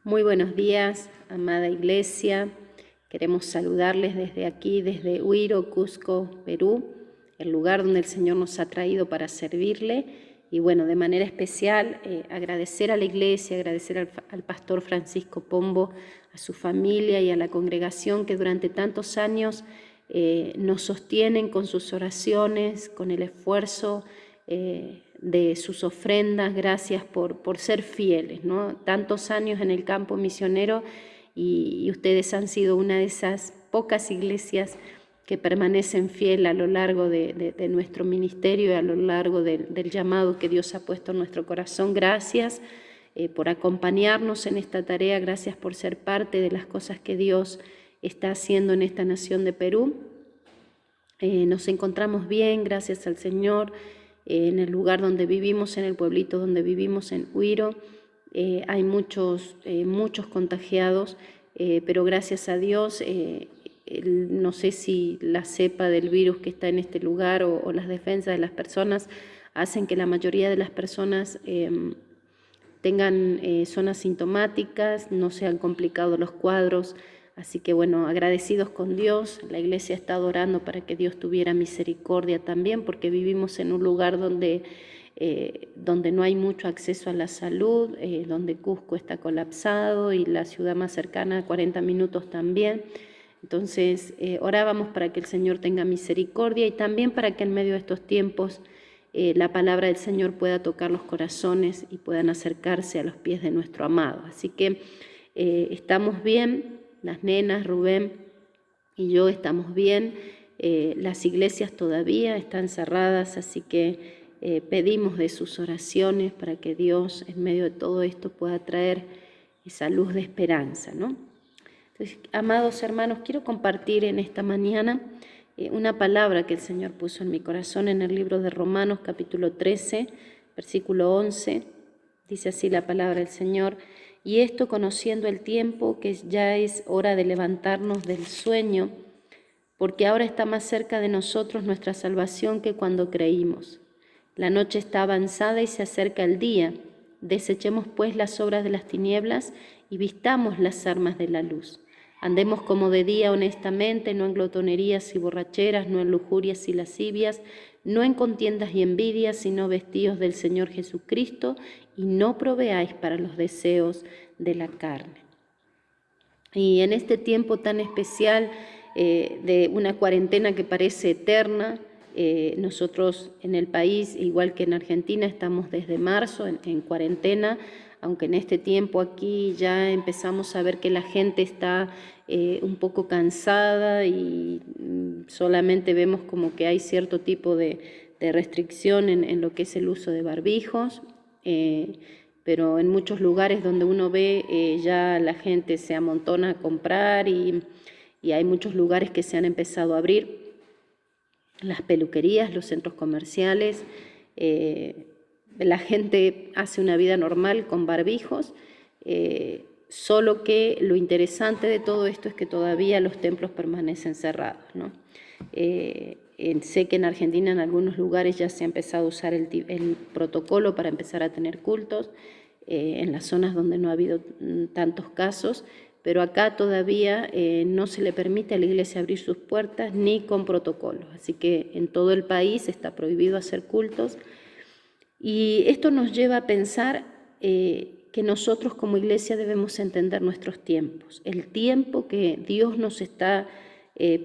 Muy buenos días, amada Iglesia. Queremos saludarles desde aquí, desde Huiro, Cusco, Perú, el lugar donde el Señor nos ha traído para servirle. Y bueno, de manera especial, agradecer a la Iglesia, agradecer al pastor Francisco Pombo, a su familia y a la congregación que durante tantos años nos sostienen con sus oraciones, con el esfuerzo de sus ofrendas. Gracias por ser fieles, ¿no? Tantos años en el campo misionero y ustedes han sido una de esas pocas iglesias que permanecen fiel a lo largo de nuestro ministerio y a lo largo del llamado que Dios ha puesto en nuestro corazón. Gracias por acompañarnos en esta tarea, gracias por ser parte de las cosas que Dios está haciendo en esta nación de Perú. Nos encontramos bien, gracias al Señor, en el lugar donde vivimos, en el pueblito donde vivimos, en Huiro. Hay muchos contagiados, pero gracias a Dios, no sé si la cepa del virus que está en este lugar o las defensas de las personas hacen que la mayoría de las personas son asintomáticas, no se han complicado los cuadros. Así que bueno, agradecidos con Dios, la Iglesia ha estado orando para que Dios tuviera misericordia también, porque vivimos en un lugar donde no hay mucho acceso a la salud, donde Cusco está colapsado y la ciudad más cercana a 40 minutos también. Entonces orábamos para que el Señor tenga misericordia y también para que en medio de estos tiempos la palabra del Señor pueda tocar los corazones y puedan acercarse a los pies de nuestro amado. Así que estamos bien. Las nenas, Rubén y yo estamos bien, las iglesias todavía están cerradas, así que pedimos de sus oraciones para que Dios en medio de todo esto pueda traer esa luz de esperanza, ¿no? Entonces, amados hermanos, quiero compartir en esta mañana una palabra que el Señor puso en mi corazón en el libro de Romanos, capítulo 13, versículo 11. Dice así la palabra del Señor: y esto conociendo el tiempo, que ya es hora de levantarnos del sueño, porque ahora está más cerca de nosotros nuestra salvación que cuando creímos. La noche está avanzada y se acerca el día. Desechemos pues las obras de las tinieblas y vistamos las armas de la luz. Andemos como de día honestamente, no en glotonerías y borracheras, no en lujurias y lascivias, no en contiendas y envidias, sino vestidos del Señor Jesucristo, y no proveáis para los deseos de la carne. Y en este tiempo tan especial de una cuarentena que parece eterna, nosotros en el país, igual que en Argentina, estamos desde marzo en cuarentena, aunque en este tiempo aquí ya empezamos a ver que la gente está un poco cansada y solamente vemos como que hay cierto tipo de restricción en lo que es el uso de barbijos, pero en muchos lugares donde uno ve ya la gente se amontona a comprar y hay muchos lugares que se han empezado a abrir, las peluquerías, los centros comerciales. La gente hace una vida normal con barbijos, solo que lo interesante de todo esto es que todavía los templos permanecen cerrados, ¿no? Sé que en Argentina en algunos lugares ya se ha empezado a usar el protocolo para empezar a tener cultos, en las zonas donde no ha habido tantos casos, pero acá todavía no se le permite a la iglesia abrir sus puertas ni con protocolos, así que en todo el país está prohibido hacer cultos. Y esto nos lleva a pensar que nosotros como iglesia debemos entender nuestros tiempos, el tiempo que Dios nos está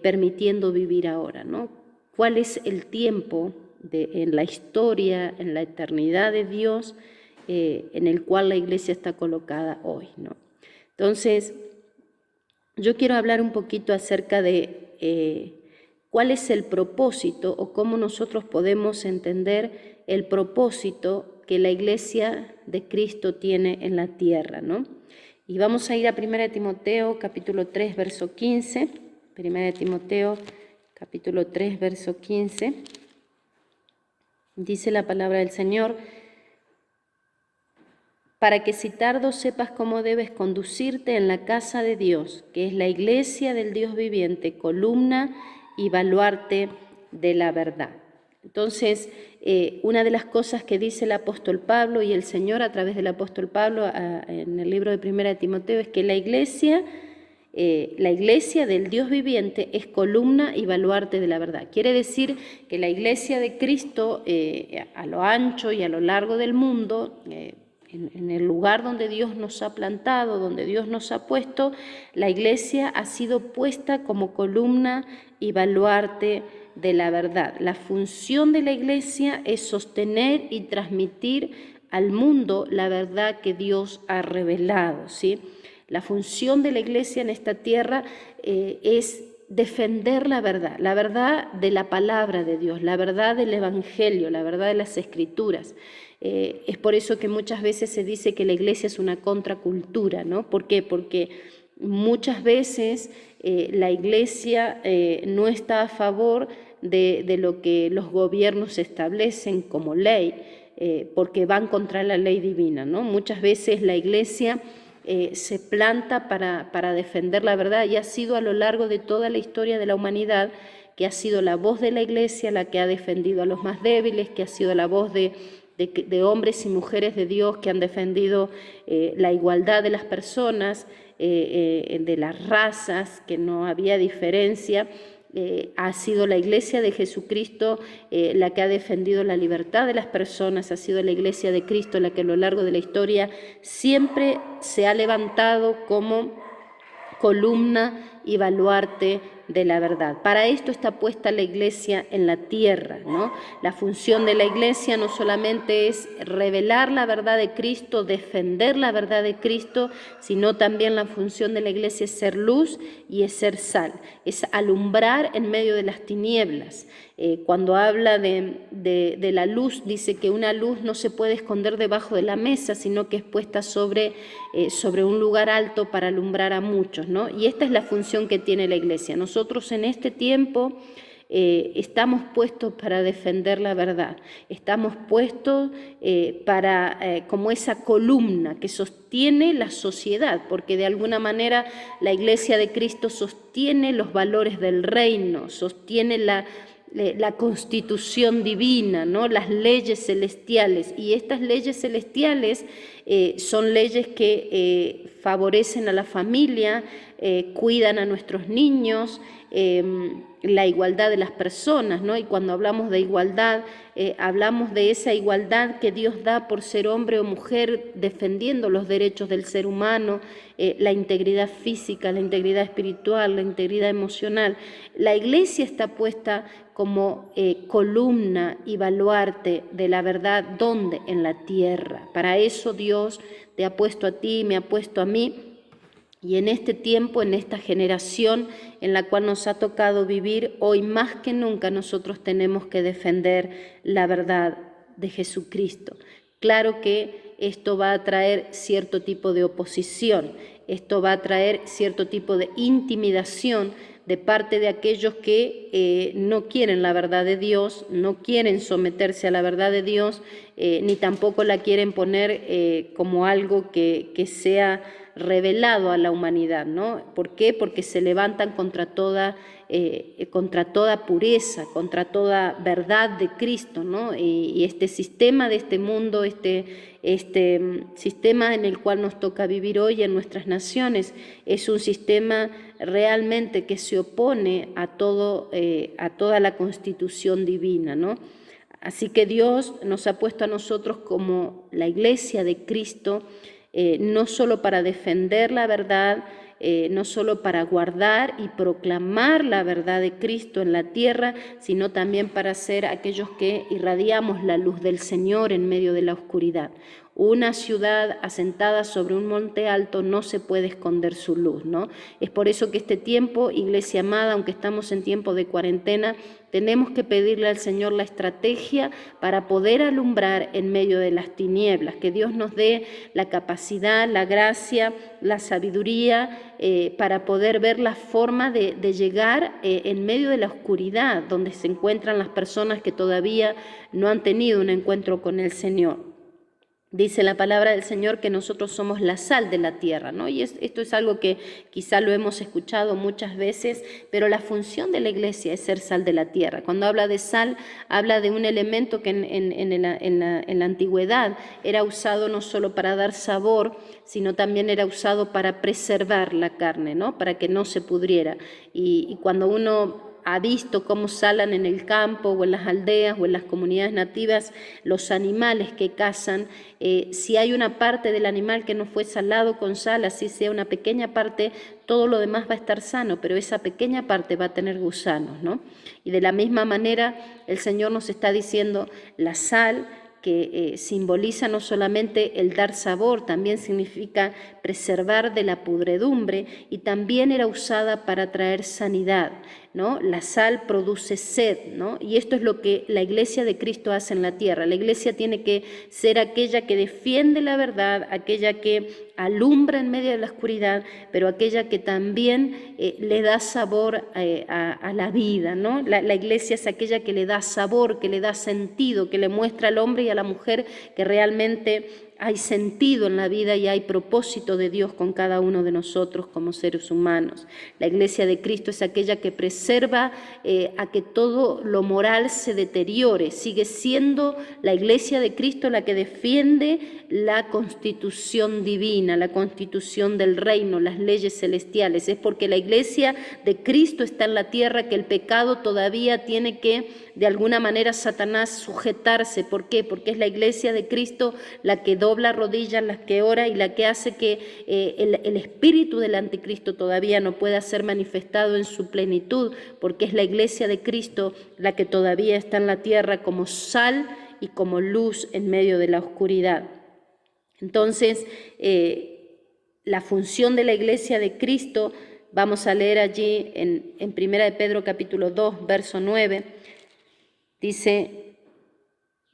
permitiendo vivir ahora, ¿no? ¿Cuál es el tiempo en la historia, en la eternidad de Dios, en el cual la iglesia está colocada hoy, ¿no? Entonces, yo quiero hablar un poquito acerca de cuál es el propósito o cómo nosotros podemos entender el propósito que la iglesia de Cristo tiene en la tierra, ¿no? Y vamos a ir a 1 Timoteo, capítulo 3, verso 15. 1 Timoteo, capítulo 3, verso 15. Dice la palabra del Señor: para que si tardo sepas cómo debes conducirte en la casa de Dios, que es la iglesia del Dios viviente, columna y baluarte de la verdad. Entonces, una de las cosas que dice el apóstol Pablo y el Señor a través del apóstol Pablo en el libro de 1 de Timoteo es que la iglesia del Dios viviente es columna y baluarte de la verdad. Quiere decir que la iglesia de Cristo a lo ancho y a lo largo del mundo, en el lugar donde Dios nos ha plantado, donde Dios nos ha puesto, la iglesia ha sido puesta como columna y baluarte de la verdad. La función de la iglesia es sostener y transmitir al mundo la verdad que Dios ha revelado, ¿sí? La función de la iglesia en esta tierra es defender la verdad de la palabra de Dios, la verdad del Evangelio, la verdad de las Escrituras. Es por eso que muchas veces se dice que la iglesia es una contracultura, ¿no? ¿Por qué? Porque muchas veces la iglesia no está a favor de lo que los gobiernos establecen como ley, porque van contra la ley divina, ¿no? Muchas veces la iglesia se planta para defender la verdad y ha sido a lo largo de toda la historia de la humanidad que ha sido la voz de la iglesia la que ha defendido a los más débiles, que ha sido la voz de hombres y mujeres de Dios que han defendido la igualdad de las personas, de las razas, que no había diferencia. Ha sido la iglesia de Jesucristo la que ha defendido la libertad de las personas, ha sido la iglesia de Cristo la que a lo largo de la historia siempre se ha levantado como columna y baluarte de la verdad. Para esto está puesta la iglesia en la tierra, ¿no? La función de la iglesia no solamente es revelar la verdad de Cristo, defender la verdad de Cristo, sino también la función de la iglesia es ser luz y es ser sal, es alumbrar en medio de las tinieblas. Cuando habla de la luz, dice que una luz no se puede esconder debajo de la mesa, sino que es puesta sobre un lugar alto para alumbrar a muchos, ¿no? Y esta es la función que tiene la iglesia. Nosotros en este tiempo estamos puestos para defender la verdad, estamos puestos como esa columna que sostiene la sociedad, porque de alguna manera la iglesia de Cristo sostiene los valores del reino, sostiene la constitución divina, ¿no? Las leyes celestiales, y estas leyes celestiales son leyes que favorecen a la familia, cuidan a nuestros niños, la igualdad de las personas, ¿no? Y cuando hablamos de igualdad, hablamos de esa igualdad que Dios da por ser hombre o mujer, defendiendo los derechos del ser humano, la integridad física, la integridad espiritual, la integridad emocional. La iglesia está puesta como columna y baluarte de la verdad, ¿dónde? En la tierra. Para eso Dios te ha puesto a ti, me ha puesto a mí. Y en este tiempo, en esta generación en la cual nos ha tocado vivir, hoy más que nunca nosotros tenemos que defender la verdad de Jesucristo. Claro que esto va a traer cierto tipo de oposición, esto va a traer cierto tipo de intimidación de parte de aquellos que no quieren la verdad de Dios, no quieren someterse a la verdad de Dios, ni tampoco la quieren poner como algo que sea revelado a la humanidad, ¿no? ¿Por qué? Porque se levantan contra toda pureza, contra toda verdad de Cristo, ¿no? Y este sistema de este mundo, este sistema en el cual nos toca vivir hoy en nuestras naciones, es un sistema realmente que se opone a toda la constitución divina, ¿no? Así que Dios nos ha puesto a nosotros como la iglesia de Cristo, no solo para defender la verdad, no solo para guardar y proclamar la verdad de Cristo en la tierra, sino también para ser aquellos que irradiamos la luz del Señor en medio de la oscuridad. Una ciudad asentada sobre un monte alto no se puede esconder su luz, ¿no? Es por eso que este tiempo, iglesia amada, aunque estamos en tiempo de cuarentena, tenemos que pedirle al Señor la estrategia para poder alumbrar en medio de las tinieblas, que Dios nos dé la capacidad, la gracia, la sabiduría para poder ver la forma de llegar en medio de la oscuridad, donde se encuentran las personas que todavía no han tenido un encuentro con el Señor. Dice la palabra del Señor que nosotros somos la sal de la tierra, ¿no? Y esto es algo que quizá lo hemos escuchado muchas veces, pero la función de la iglesia es ser sal de la tierra. Cuando habla de sal, habla de un elemento que en la antigüedad era usado no solo para dar sabor, sino también era usado para preservar la carne, ¿no? Para que no se pudriera. Y cuando uno ha visto cómo salan en el campo o en las aldeas o en las comunidades nativas los animales que cazan, si hay una parte del animal que no fue salado con sal, así sea una pequeña parte, todo lo demás va a estar sano, pero esa pequeña parte va a tener gusanos, ¿no? Y de la misma manera el Señor nos está diciendo la sal, que simboliza no solamente el dar sabor, también significa preservar de la pudredumbre, y también era usada para traer sanidad, ¿no? La sal produce sed, ¿no? Y esto es lo que la iglesia de Cristo hace en la tierra. La iglesia tiene que ser aquella que defiende la verdad, aquella que alumbra en medio de la oscuridad, pero aquella que también le da sabor a la vida, ¿no? La iglesia es aquella que le da sabor, que le da sentido, que le muestra al hombre y a la mujer que realmente hay sentido en la vida y hay propósito de Dios con cada uno de nosotros como seres humanos. La iglesia de Cristo es aquella que preserva a que todo lo moral se deteriore. Sigue siendo la iglesia de Cristo la que defiende la constitución divina, la constitución del reino, las leyes celestiales. Es porque la iglesia de Cristo está en la tierra que el pecado todavía tiene que, de alguna manera, Satanás sujetarse. ¿Por qué? Porque es la iglesia de Cristo la que dobla rodillas, la que ora y la que hace que el espíritu del anticristo todavía no pueda ser manifestado en su plenitud, porque es la iglesia de Cristo la que todavía está en la tierra como sal y como luz en medio de la oscuridad. Entonces, la función de la iglesia de Cristo, vamos a leer allí en 1 de Pedro capítulo 2, verso 9, dice,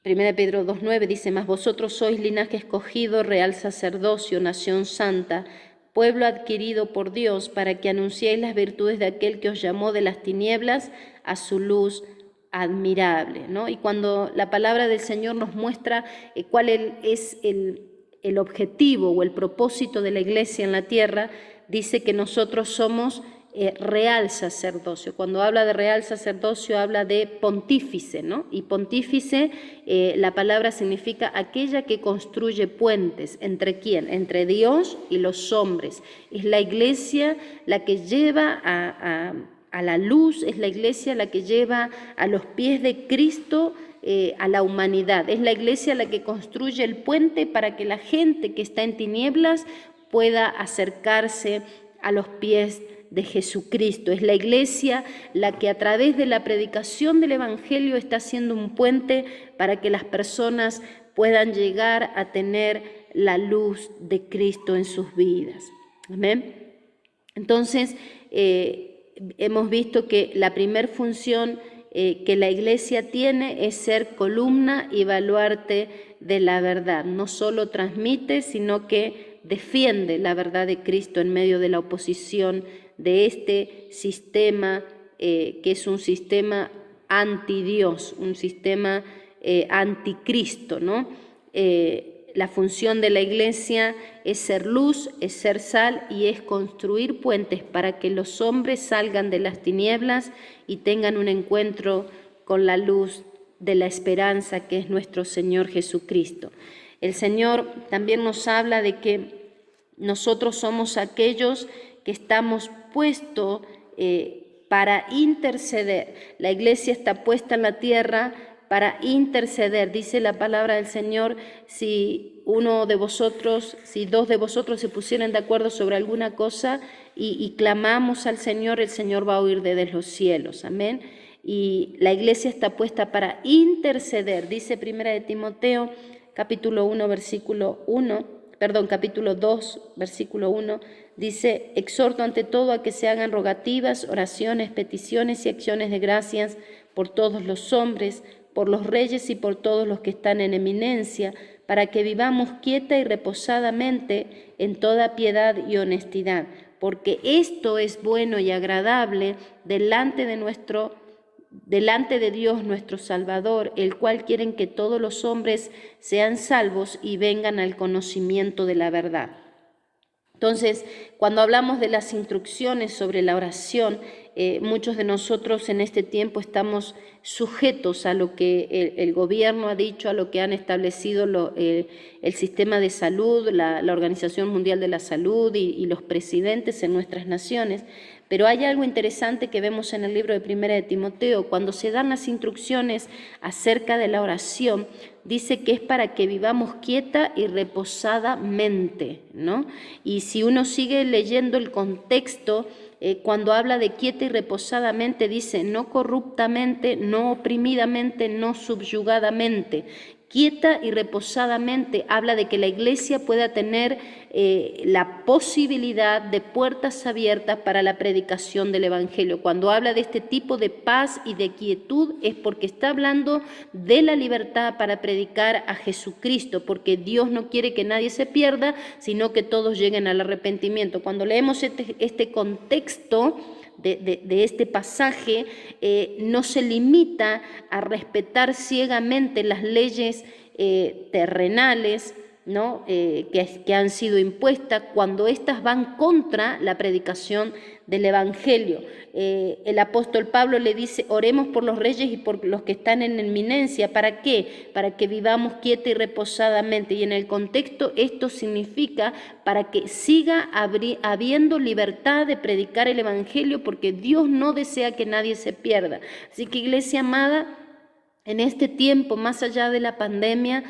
1 de Pedro 2:9 dice, mas vosotros sois linaje escogido, real sacerdocio, nación santa, pueblo adquirido por Dios, para que anunciéis las virtudes de aquel que os llamó de las tinieblas a su luz admirable, ¿no? Y cuando la palabra del Señor nos muestra cuál es el objetivo o el propósito de la iglesia en la tierra, dice que nosotros somos real sacerdocio. Cuando habla de real sacerdocio habla de pontífice, ¿no? Y pontífice, la palabra significa aquella que construye puentes. ¿Entre quién? Entre Dios y los hombres. Es la iglesia la que lleva a la luz, es la iglesia la que lleva a los pies de Cristo a la humanidad. Es la iglesia la que construye el puente para que la gente que está en tinieblas pueda acercarse a los pies de Jesucristo. Es la iglesia la que a través de la predicación del Evangelio está haciendo un puente para que las personas puedan llegar a tener la luz de Cristo en sus vidas. Amén. Entonces, hemos visto que la primer función que la iglesia tiene es ser columna y baluarte de la verdad. No solo transmite, sino que defiende la verdad de Cristo en medio de la oposición de este sistema que es un sistema anti-Dios, un sistema anticristo, ¿no? La función de la iglesia es ser luz, es ser sal y es construir puentes para que los hombres salgan de las tinieblas y tengan un encuentro con la luz de la esperanza que es nuestro Señor Jesucristo. El Señor también nos habla de que nosotros somos aquellos que estamos puestos para interceder. La iglesia está puesta en la tierra para interceder. Dice la palabra del Señor, si dos de vosotros se pusieran de acuerdo sobre alguna cosa y clamamos al Señor, el Señor va a oír desde los cielos. Amén. Y la iglesia está puesta para interceder. Dice 1 de Timoteo, capítulo 2, versículo 1, dice, exhorto ante todo a que se hagan rogativas, oraciones, peticiones y acciones de gracias por todos los hombres, por los reyes y por todos los que están en eminencia, para que vivamos quieta y reposadamente en toda piedad y honestidad, porque esto es bueno y agradable delante de nuestro delante de Dios nuestro Salvador, el cual quiere que todos los hombres sean salvos y vengan al conocimiento de la verdad. Entonces, cuando hablamos de las instrucciones sobre la oración, muchos de nosotros en este tiempo estamos sujetos a lo que el gobierno ha dicho, a lo que han establecido el sistema de salud, la Organización Mundial de la Salud y los presidentes en nuestras naciones. Pero hay algo interesante que vemos en el libro de Primera de Timoteo. Cuando se dan las instrucciones acerca de la oración, dice que es para que vivamos quieta y reposadamente, ¿no? Y si uno sigue leyendo el contexto, cuando habla de quieta y reposadamente, dice no corruptamente, no oprimidamente, no subyugadamente. Quieta y reposadamente habla de que la iglesia pueda tener la posibilidad de puertas abiertas para la predicación del Evangelio. Cuando habla de este tipo de paz y de quietud es porque está hablando de la libertad para predicar a Jesucristo, porque Dios no quiere que nadie se pierda, sino que todos lleguen al arrepentimiento. Cuando leemos este contexto de este pasaje, no se limita a respetar ciegamente las leyes terrenales, ¿no? que han sido impuestas cuando éstas van contra la predicación del Evangelio. El apóstol Pablo le dice, oremos por los reyes y por los que están en eminencia. ¿Para qué? Para que vivamos quieta y reposadamente. Y en el contexto esto significa para que siga habiendo libertad de predicar el Evangelio, porque Dios no desea que nadie se pierda. Así que, iglesia amada, en este tiempo, más allá de la pandemia,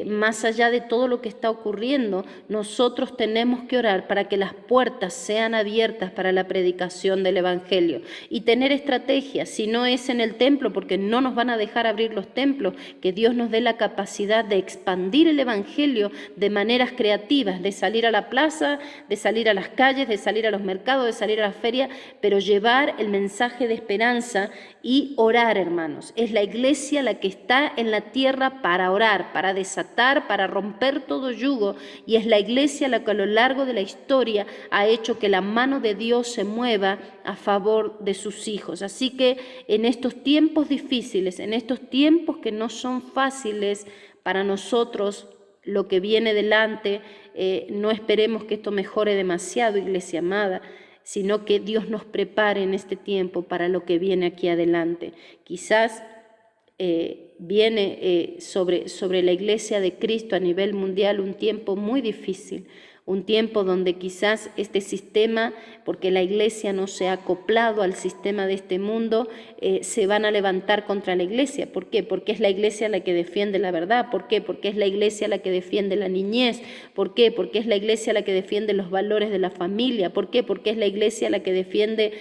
más allá de todo lo que está ocurriendo, nosotros tenemos que orar para que las puertas sean abiertas para la predicación del Evangelio y tener estrategias. Si no es en el templo, porque no nos van a dejar abrir los templos, que Dios nos dé la capacidad de expandir el Evangelio de maneras creativas, de salir a la plaza, de salir a las calles, de salir a los mercados, de salir a la feria, pero llevar el mensaje de esperanza y orar, hermanos. Es la iglesia la que está en la tierra para orar, para desatar, para romper todo yugo, y es la iglesia la que a lo largo de la historia ha hecho que la mano de Dios se mueva a favor de sus hijos. Así que en estos tiempos difíciles, en estos tiempos que no son fáciles para nosotros, lo que viene delante, no esperemos que esto mejore demasiado, iglesia amada, sino que Dios nos prepare en este tiempo para lo que viene aquí adelante. Quizás viene sobre la iglesia de Cristo a nivel mundial un tiempo muy difícil, un tiempo donde quizás este sistema, porque la iglesia no se ha acoplado al sistema de este mundo, se van a levantar contra la iglesia. ¿Por qué? Porque es la iglesia la que defiende la verdad. ¿Por qué? Porque es la iglesia la que defiende la niñez. ¿Por qué? Porque es la iglesia la que defiende los valores de la familia. ¿Por qué? Porque es la iglesia la que defiende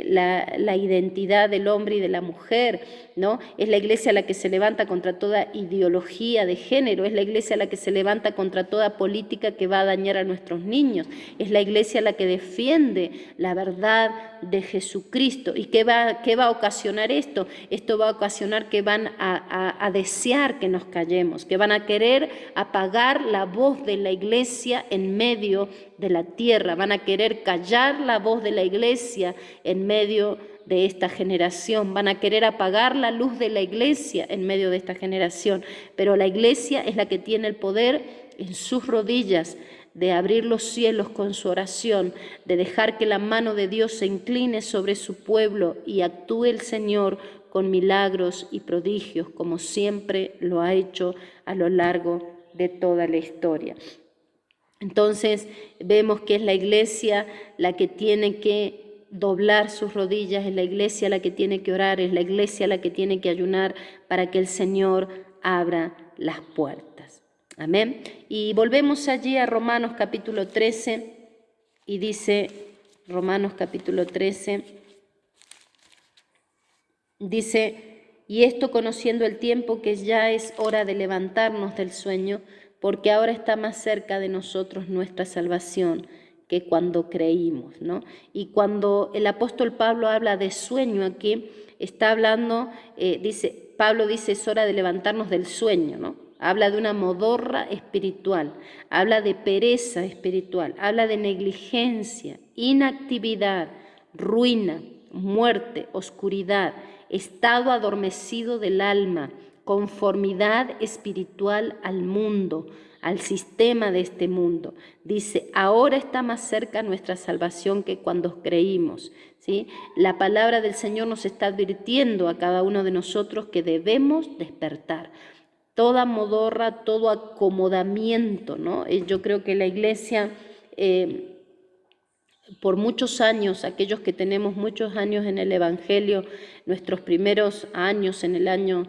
la identidad del hombre y de la mujer, ¿no? Es la iglesia la que se levanta contra toda ideología de género. Es la iglesia la que se levanta contra toda política que va a dañar a nuestros niños. Es la iglesia la que defiende la verdad de Jesucristo. ¿Y qué va a ocasionar esto? Esto va a ocasionar que van a desear que nos callemos, que van a querer apagar la voz de la iglesia en medio de la tierra, van a querer callar la voz de la iglesia en medio de esta generación, van a querer apagar la luz de la iglesia en medio de esta generación, pero la iglesia es la que tiene el poder en sus rodillas de abrir los cielos con su oración, de dejar que la mano de Dios se incline sobre su pueblo y actúe el Señor con milagros y prodigios, como siempre lo ha hecho a lo largo de toda la historia. Entonces vemos que es la iglesia la que tiene que doblar sus rodillas, es la iglesia la que tiene que orar, es la iglesia la que tiene que ayunar para que el Señor abra las puertas. Amén. Y volvemos allí a Romanos capítulo 13 y dice, Romanos capítulo 13, dice, y esto conociendo el tiempo que ya es hora de levantarnos del sueño, porque ahora está más cerca de nosotros nuestra salvación que cuando creímos, ¿no? Y cuando el apóstol Pablo habla de sueño aquí, está hablando, Pablo dice, es hora de levantarnos del sueño, ¿no? Habla de una modorra espiritual, habla de pereza espiritual, habla de negligencia, inactividad, ruina, muerte, oscuridad. estado adormecido del alma, conformidad espiritual al mundo, al sistema de este mundo. Dice, ahora está más cerca nuestra salvación que cuando creímos, ¿sí? La palabra del Señor nos está advirtiendo a cada uno de nosotros que debemos despertar. Toda modorra, todo acomodamiento, ¿no? Yo creo que la iglesia, por muchos años, aquellos que tenemos muchos años en el Evangelio, nuestros primeros años en el año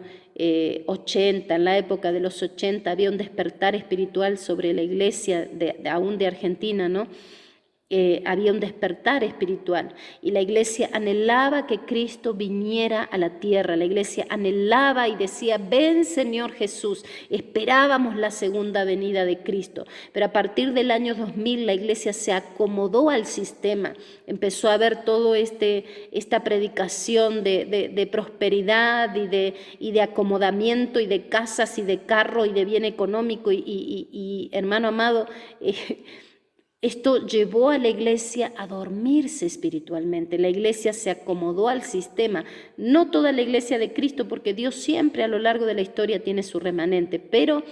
80, en la época de los 80, había un despertar espiritual sobre la iglesia, aún de Argentina, ¿no? Había un despertar espiritual y la iglesia anhelaba que Cristo viniera a la tierra. La iglesia anhelaba y decía, ven Señor Jesús. Esperábamos la segunda venida de Cristo, pero a partir del año 2000 la iglesia se acomodó al sistema. Empezó a haber todo esta predicación de prosperidad y de acomodamiento y de casas y de carro y de bien económico y hermano amado, esto llevó a la iglesia a dormirse espiritualmente. La iglesia se acomodó al sistema. No toda la iglesia de Cristo, porque Dios siempre a lo largo de la historia tiene su remanente, pero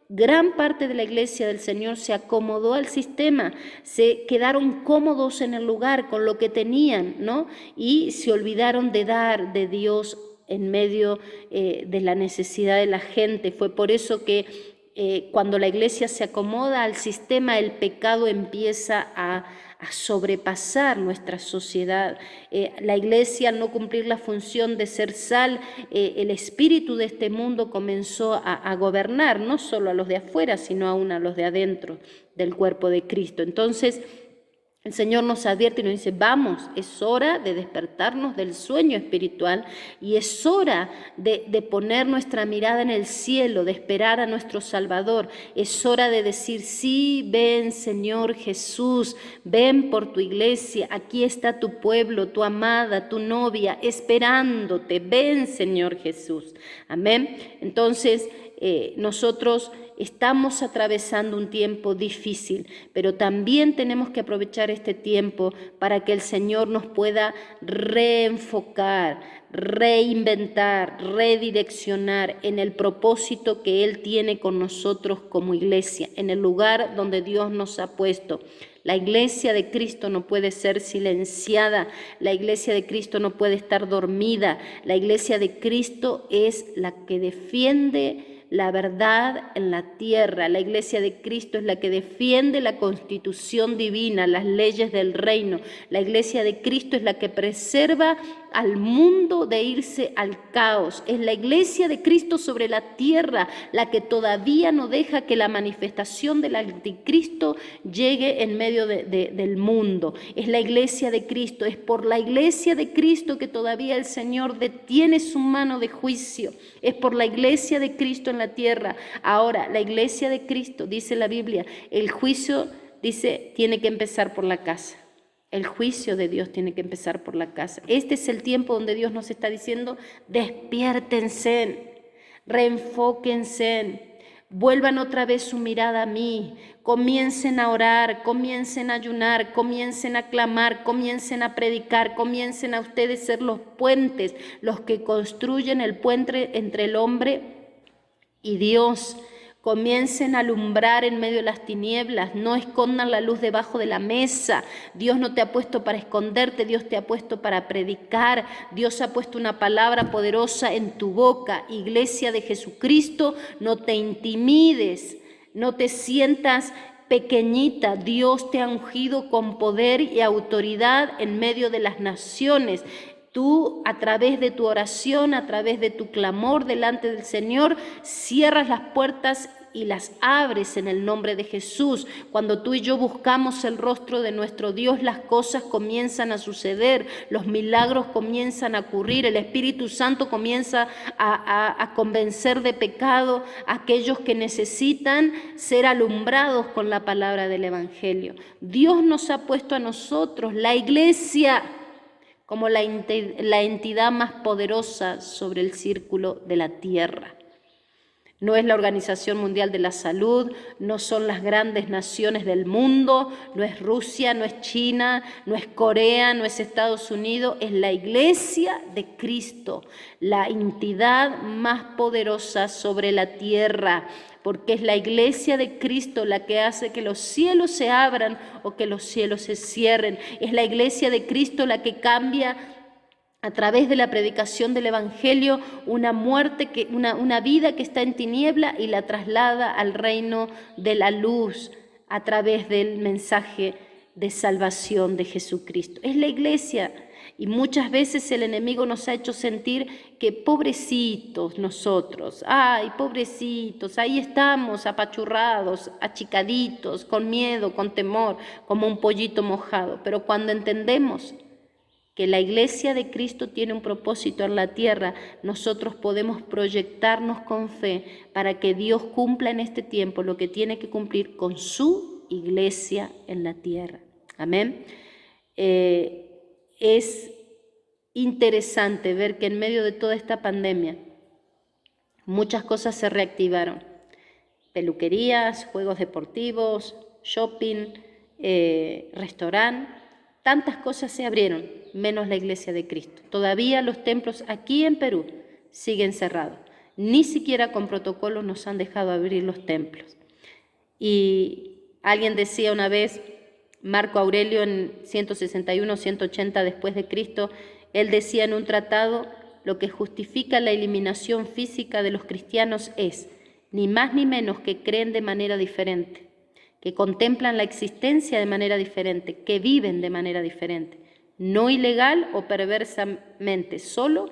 gran parte de la iglesia del Señor se acomodó al sistema, se quedaron cómodos en el lugar con lo que tenían, ¿no? Y se olvidaron de dar de Dios en medio de la necesidad de la gente. Fue por eso que cuando la iglesia se acomoda al sistema, el pecado empieza a sobrepasar nuestra sociedad. La iglesia, al no cumplir la función de ser sal, el espíritu de este mundo comenzó a gobernar, no solo a los de afuera, sino aún a los de adentro del cuerpo de Cristo. Entonces, el Señor nos advierte y nos dice, vamos, es hora de despertarnos del sueño espiritual y es hora de poner nuestra mirada en el cielo, de esperar a nuestro Salvador. Es hora de decir, sí, ven Señor Jesús, ven por tu iglesia, aquí está tu pueblo, tu amada, tu novia, esperándote, ven Señor Jesús. Amén. Entonces, nosotros estamos atravesando un tiempo difícil, pero también tenemos que aprovechar este tiempo para que el Señor nos pueda reenfocar, reinventar, redireccionar en el propósito que Él tiene con nosotros como iglesia, en el lugar donde Dios nos ha puesto. La iglesia de Cristo no puede ser silenciada, la iglesia de Cristo no puede estar dormida, la iglesia de Cristo es la que defiende la verdad en la tierra. La iglesia de Cristo es la que defiende la constitución divina, las leyes del reino. La iglesia de Cristo es la que preserva al mundo de irse al caos. Es la iglesia de Cristo sobre la tierra la que todavía no deja que la manifestación del anticristo llegue en medio del mundo. Es la iglesia de Cristo, es por la iglesia de Cristo que todavía el Señor detiene su mano de juicio. Es por la iglesia de Cristo en la tierra. Ahora, la iglesia de Cristo, dice la Biblia, el juicio, dice, tiene que empezar por la casa. El juicio de Dios tiene que empezar por la casa. Este es el tiempo donde Dios nos está diciendo, despiértense, reenfóquense, vuelvan otra vez su mirada a mí, comiencen a orar, comiencen a ayunar, comiencen a clamar, comiencen a predicar, comiencen a ustedes ser los puentes, los que construyen el puente entre el hombre y Dios. Comiencen a alumbrar en medio de las tinieblas, no escondan la luz debajo de la mesa. Dios no te ha puesto para esconderte, Dios te ha puesto para predicar. Dios ha puesto una palabra poderosa en tu boca. Iglesia de Jesucristo, no te intimides, no te sientas pequeñita. Dios te ha ungido con poder y autoridad en medio de las naciones. Tú, a través de tu oración, a través de tu clamor delante del Señor, cierras las puertas y las abres en el nombre de Jesús. Cuando tú y yo buscamos el rostro de nuestro Dios, las cosas comienzan a suceder, los milagros comienzan a ocurrir, el Espíritu Santo comienza a convencer de pecado a aquellos que necesitan ser alumbrados con la palabra del Evangelio. Dios nos ha puesto a nosotros, la iglesia, como la entidad más poderosa sobre el círculo de la tierra. No es la Organización Mundial de la Salud, no son las grandes naciones del mundo, no es Rusia, no es China, no es Corea, no es Estados Unidos, es la Iglesia de Cristo, la entidad más poderosa sobre la tierra, porque es la Iglesia de Cristo la que hace que los cielos se abran o que los cielos se cierren. Es la Iglesia de Cristo la que cambia a través de la predicación del Evangelio una vida que está en tiniebla y la traslada al reino de la luz a través del mensaje de salvación de Jesucristo. Es la Iglesia. Y muchas veces el enemigo nos ha hecho sentir que pobrecitos nosotros, ay, pobrecitos, ahí estamos apachurrados, achicaditos, con miedo, con temor, como un pollito mojado. Pero cuando entendemos que la Iglesia de Cristo tiene un propósito en la tierra, nosotros podemos proyectarnos con fe para que Dios cumpla en este tiempo lo que tiene que cumplir con su Iglesia en la tierra. Amén. Es interesante ver que en medio de toda esta pandemia muchas cosas se reactivaron. Peluquerías, juegos deportivos, shopping, restaurante, tantas cosas se abrieron, menos la Iglesia de Cristo. Todavía los templos aquí en Perú siguen cerrados. Ni siquiera con protocolos nos han dejado abrir los templos. Y alguien decía una vez, Marco Aurelio en 161, 180 después de Cristo, él decía en un tratado, lo que justifica la eliminación física de los cristianos es, ni más ni menos que creen de manera diferente, que contemplan la existencia de manera diferente, que viven de manera diferente, no ilegal o perversamente, solo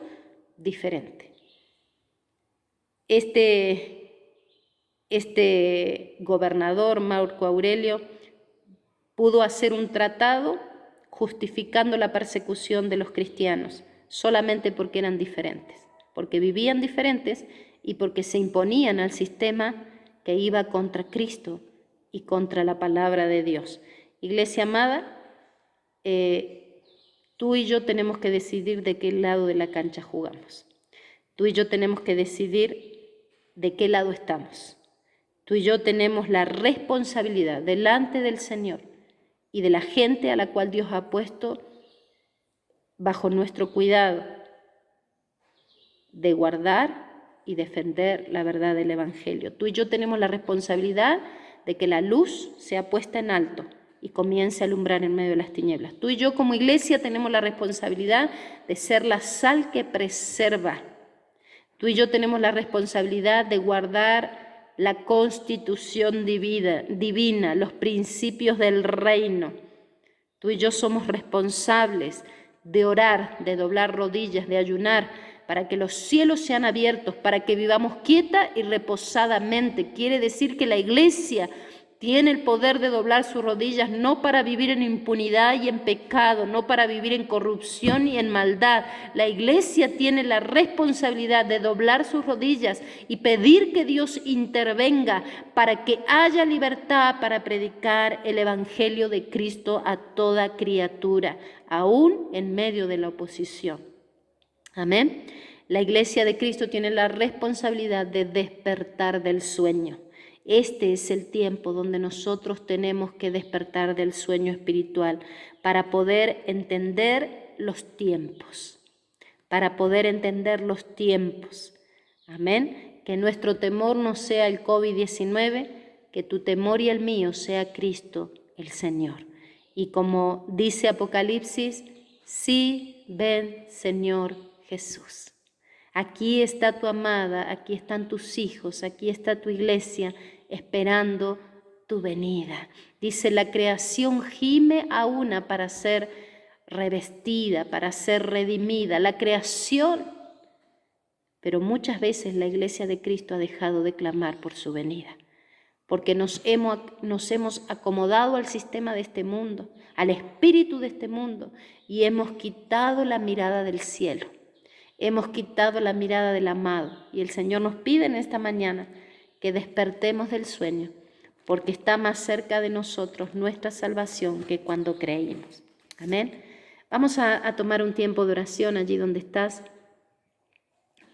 diferente. Este gobernador, Marco Aurelio, pudo hacer un tratado justificando la persecución de los cristianos, solamente porque eran diferentes, porque vivían diferentes y porque se imponían al sistema que iba contra Cristo y contra la palabra de Dios. Iglesia amada, tú y yo tenemos que decidir de qué lado de la cancha jugamos. Tú y yo tenemos que decidir de qué lado estamos. Tú y yo tenemos la responsabilidad delante del Señor y de la gente a la cual Dios ha puesto bajo nuestro cuidado de guardar y defender la verdad del Evangelio. Tú y yo tenemos la responsabilidad de que la luz sea puesta en alto y comience a alumbrar en medio de las tinieblas. Tú y yo como iglesia tenemos la responsabilidad de ser la sal que preserva. Tú y yo tenemos la responsabilidad de guardar la constitución divina, los principios del reino. Tú y yo somos responsables de orar, de doblar rodillas, de ayunar, para que los cielos sean abiertos, para que vivamos quieta y reposadamente. Quiere decir que la iglesia tiene el poder de doblar sus rodillas, no para vivir en impunidad y en pecado, no para vivir en corrupción y en maldad. La iglesia tiene la responsabilidad de doblar sus rodillas y pedir que Dios intervenga para que haya libertad para predicar el Evangelio de Cristo a toda criatura, aún en medio de la oposición. Amén. La iglesia de Cristo tiene la responsabilidad de despertar del sueño. Este es el tiempo donde nosotros tenemos que despertar del sueño espiritual para poder entender los tiempos, Amén. Que nuestro temor no sea el COVID-19, que tu temor y el mío sea Cristo el Señor. Y como dice Apocalipsis, sí, ven Señor Jesús. Aquí está tu amada, aquí están tus hijos, aquí está tu iglesia esperando tu venida. Dice, la creación gime a una para ser revestida, para ser redimida. La creación, pero muchas veces la iglesia de Cristo ha dejado de clamar por su venida, porque nos hemos acomodado al sistema de este mundo, al espíritu de este mundo, y hemos quitado la mirada del cielo. Hemos quitado la mirada del amado y el Señor nos pide en esta mañana que despertemos del sueño, porque está más cerca de nosotros nuestra salvación que cuando creímos. Amén. Vamos a tomar un tiempo de oración allí donde estás.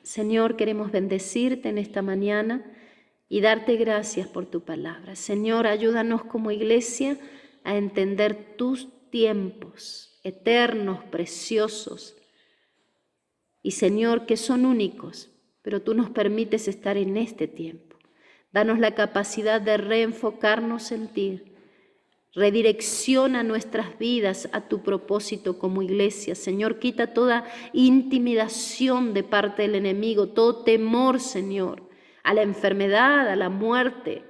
Señor, queremos bendecirte en esta mañana y darte gracias por tu palabra. Señor, ayúdanos como iglesia a entender tus tiempos eternos, preciosos, y Señor, que son únicos, pero tú nos permites estar en este tiempo. Danos la capacidad de reenfocarnos en ti. Redirecciona nuestras vidas a tu propósito como iglesia. Señor, quita toda intimidación de parte del enemigo, todo temor, Señor, a la enfermedad, a la muerte.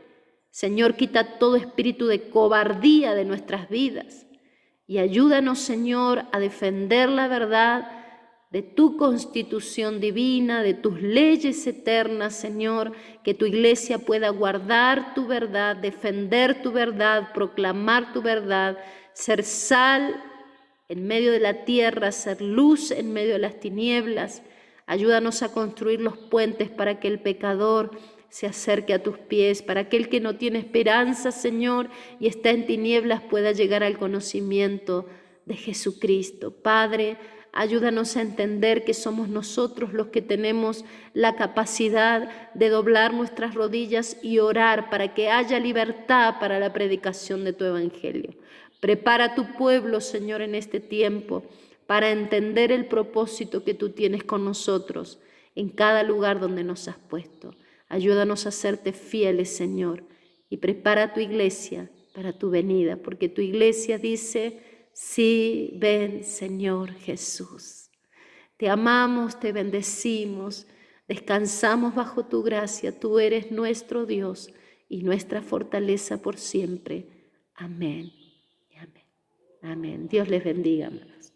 Señor, quita todo espíritu de cobardía de nuestras vidas y ayúdanos, Señor, a defender la verdad de tu constitución divina, de tus leyes eternas, Señor, que tu iglesia pueda guardar tu verdad, defender tu verdad, proclamar tu verdad, ser sal en medio de la tierra, ser luz en medio de las tinieblas. Ayúdanos a construir los puentes para que el pecador se acerque a tus pies, para que el que no tiene esperanza, Señor, y está en tinieblas pueda llegar al conocimiento de Jesucristo. Padre, ayúdanos a entender que somos nosotros los que tenemos la capacidad de doblar nuestras rodillas y orar para que haya libertad para la predicación de tu evangelio. Prepara a tu pueblo, Señor, en este tiempo para entender el propósito que tú tienes con nosotros en cada lugar donde nos has puesto. Ayúdanos a serte fieles, Señor, y prepara a tu iglesia para tu venida, porque tu iglesia dice: sí, ven, Señor Jesús. Te amamos, te bendecimos, descansamos bajo tu gracia. Tú eres nuestro Dios y nuestra fortaleza por siempre. Amén. Amén. Amén. Dios les bendiga, amados.